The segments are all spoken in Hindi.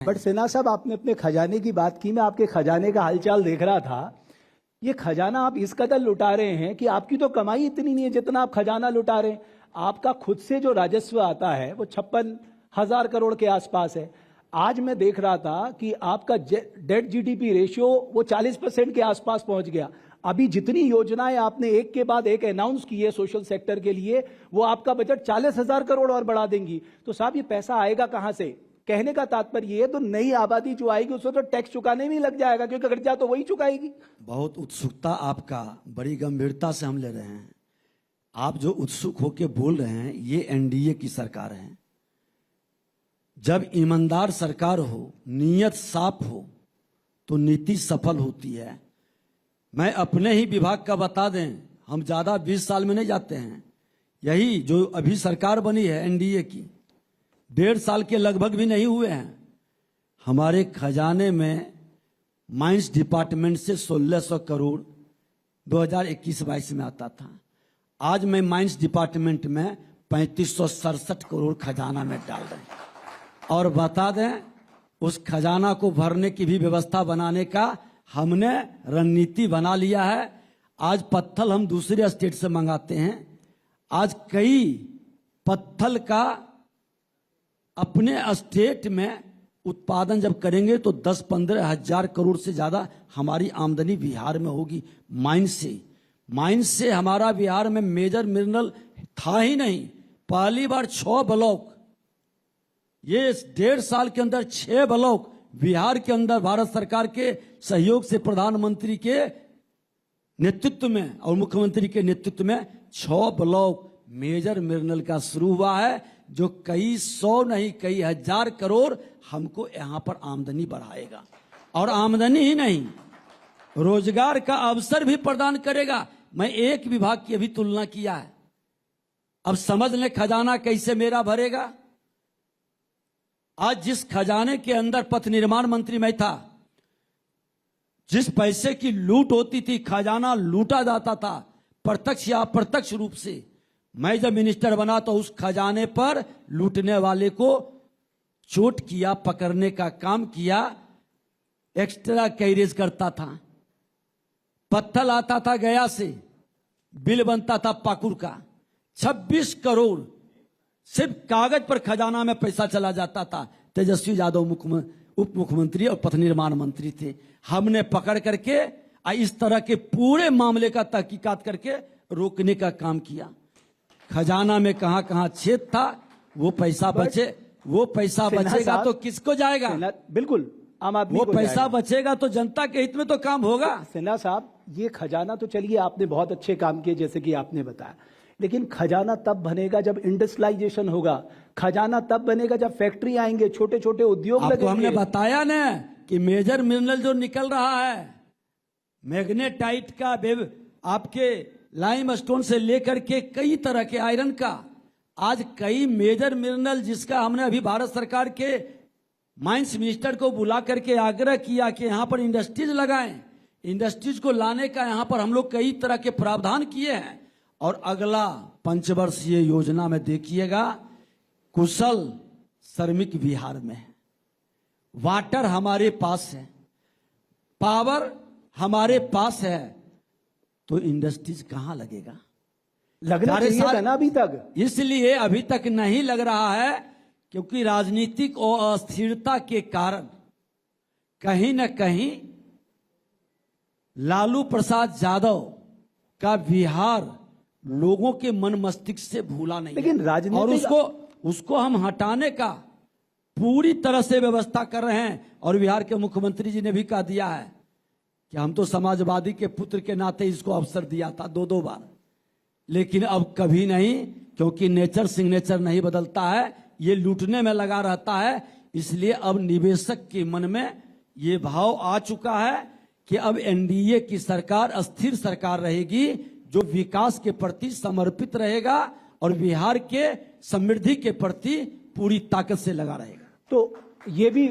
बट सिन्हा साहब, आपने अपने खजाने की बात की, मैं आपके खजाने का हालचाल देख रहा था। ये खजाना आप इस कदर लुटा रहे हैं कि आपकी तो कमाई इतनी नहीं है जितना आप खजाना लुटा रहे हैं। आपका खुद से जो राजस्व आता है वो 56,000 करोड़ के आसपास है। आज मैं देख रहा था कि आपका डेट जीडीपी रेशियो वो 40% के आसपास पहुंच गया। अभी जितनी योजनाएं आपने एक के बाद एक अनाउंस की है सोशल सेक्टर के लिए, वो आपका बजट 40,000 करोड़ और बढ़ा देंगी। तो साहब, ये पैसा आएगा कहां से? कहने का तात्पर्य ये है, तो नई आबादी जो आएगी उसको तो टैक्स चुकाने में ही लग जाएगा, क्योंकि कर्जा तो वही चुकाएगी। बहुत उत्सुकता आपका, बड़ी गंभीरता से हम ले रहे हैं। आप जो उत्सुक होकर बोल रहे हैं, ये एनडीए की सरकार है। जब ईमानदार सरकार हो, नीयत साफ हो, तो नीति सफल होती है। मैं अपने ही विभाग का बता दें, हम ज्यादा 20 साल में नहीं जाते हैं। यही जो अभी सरकार बनी है एनडीए की, 1.5 साल के लगभग भी नहीं हुए हैं। हमारे खजाने में माइंस डिपार्टमेंट से 1600 करोड़ 2021-22 में आता था। आज मैं माइंस डिपार्टमेंट में 3567 करोड़ खजाना में डाल रहे हैं। और बता दें, उस खजाना को भरने की भी व्यवस्था बनाने का हमने रणनीति बना लिया है। आज पत्थर हम दूसरे स्टेट से मंगाते हैं। आज कई पत्थर का अपने स्टेट में उत्पादन जब करेंगे तो 10-15 हजार करोड़ से ज्यादा हमारी आमदनी बिहार में होगी माइन से हमारा बिहार में मेजर मिनरल था ही नहीं। पहली बार 6 ब्लॉक, ये 1.5 साल के अंदर 6 ब्लॉक बिहार के अंदर भारत सरकार के सहयोग से प्रधानमंत्री के नेतृत्व में और मुख्यमंत्री के नेतृत्व में 6 ब्लॉक मेजर मिनरल का शुरू हुआ है, जो कई 100 नहीं कई हजार करोड़ हमको यहां पर आमदनी बढ़ाएगा। और आमदनी ही नहीं, रोजगार का अवसर भी प्रदान करेगा। मैं एक विभाग की अभी तुलना किया है। अब समझ लें खजाना कैसे मेरा भरेगा। आज जिस खजाने के अंदर पथ निर्माण मंत्री मैं था, जिस पैसे की लूट होती थी, खजाना लूटा जाता था प्रत्यक्ष या अप्रत्यक्ष रूप से, मैं जब मिनिस्टर बना तो उस खजाने पर लूटने वाले को चोट किया, पकड़ने का काम किया, एक्स्ट्रा कैरेज करता था। पत्थर आता था गया से, बिल बनता था पाकुड़ का, 26 करोड़ सिर्फ कागज पर खजाना में पैसा चला जाता था। तेजस्वी यादव उप मुख्यमंत्री और पथ निर्माण मंत्री थे। हमने पकड़ करके इस तरह के पूरे मामले का तहकीकात करके रोकने का काम किया। खजाना में कहां कहां छेद था, वो पैसा बचेगा तो किसको जाएगा? बिल्कुल आम आदमी वो को पैसा जाएगा। बचेगा तो जनता के हित में तो काम होगा। सिन्हा साहब, ये खजाना तो चलिए आपने बहुत अच्छे काम किए जैसे कि आपने बताया, लेकिन खजाना तब बनेगा जब इंडस्ट्रियलाइजेशन होगा। खजाना तब बनेगा जब फैक्ट्री आएंगे, छोटे छोटे उद्योग लगेंगे। हमने बताया ना कि मेजर मिनरल जो निकल रहा है, मैग्नेटाइट का, आपके लाइमस्टोन से लेकर के कई तरह के आयरन का, आज कई मेजर मिनरल जिसका हमने अभी भारत सरकार के माइंस मिनिस्टर को बुला करके आग्रह किया कि यहाँ पर इंडस्ट्रीज लगाएं। इंडस्ट्रीज को लाने का यहाँ पर हम लोग कई तरह के प्रावधान किए हैं। और अगला पंचवर्षीय योजना में देखिएगा, कुशल श्रमिक बिहार में है, वाटर हमारे पास है, पावर हमारे पास है, तो इंडस्ट्रीज कहां लगेगा? लगना चाहिए था ना अभी तक। इसलिए अभी तक नहीं लग रहा है, क्योंकि राजनीतिक और अस्थिरता के कारण कहीं न कहीं लालू प्रसाद यादव का बिहार लोगों के मन मस्तिष्क से भूला नहीं। लेकिन राजनीतिक और उसको हम हटाने का पूरी तरह से व्यवस्था कर रहे हैं। और बिहार के मुख्यमंत्री जी ने भी कह दिया है कि हम तो समाजवादी के पुत्र के नाते इसको अवसर दिया था 2-2 बार, लेकिन अब कभी नहीं, क्योंकि नेचर सिग्नेचर नहीं बदलता है, ये लूटने में लगा रहता है। इसलिए अब निवेशक के मन में ये भाव आ चुका है कि अब एनडीए की सरकार स्थिर सरकार रहेगी, जो विकास के प्रति समर्पित रहेगा और बिहार के समृद्धि के प्रति पूरी ताकत से लगा रहेगा। तो ये भी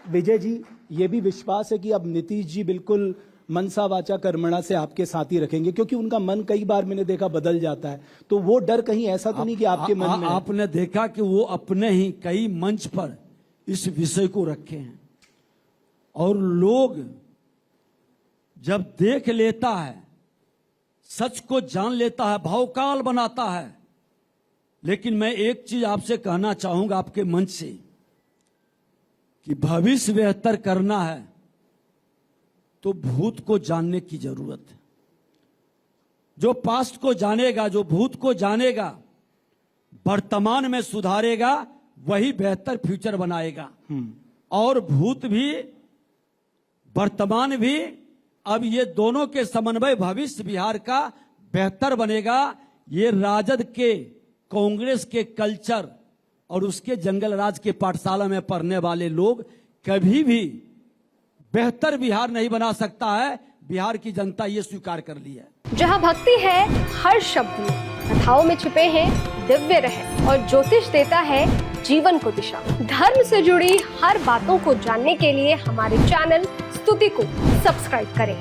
विजय जी, ये भी विश्वास है कि अब नीतीश जी बिल्कुल मनसा वाचा कर्मणा से आपके साथ ही रखेंगे, क्योंकि उनका मन कई बार मैंने देखा बदल जाता है। तो वो डर कहीं ऐसा तो नहीं कि आपके मन में? आपने देखा कि वो अपने ही कई मंच पर इस विषय को रखे हैं। और लोग जब देख लेता है, सच को जान लेता है, भावकाल बनाता है। लेकिन मैं एक चीज आपसे कहना चाहूंगा आपके मंच से, कि भविष्य बेहतर करना है तो भूत को जानने की जरूरत है। जो पास्ट को जानेगा, जो भूत को जानेगा, वर्तमान में सुधारेगा, वही बेहतर फ्यूचर बनाएगा। और भूत भी वर्तमान भी, अब ये दोनों के समन्वय भविष्य बिहार का बेहतर बनेगा। ये राजद के, कांग्रेस के कल्चर और उसके जंगल राज के पाठशाला में पढ़ने वाले लोग कभी भी बेहतर बिहार नहीं बना सकता है। बिहार की जनता ये स्वीकार कर ली है। जहां भक्ति है हर शब्द में, कथाओं में छुपे हैं दिव्य रहस्य और ज्योतिष देता है जीवन को दिशा। धर्म से जुड़ी हर बातों को जानने के लिए हमारे चैनल स्तुति को सब्सक्राइब करें।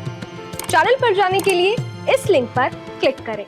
चैनल पर जाने के लिए इस लिंक पर क्लिक करें।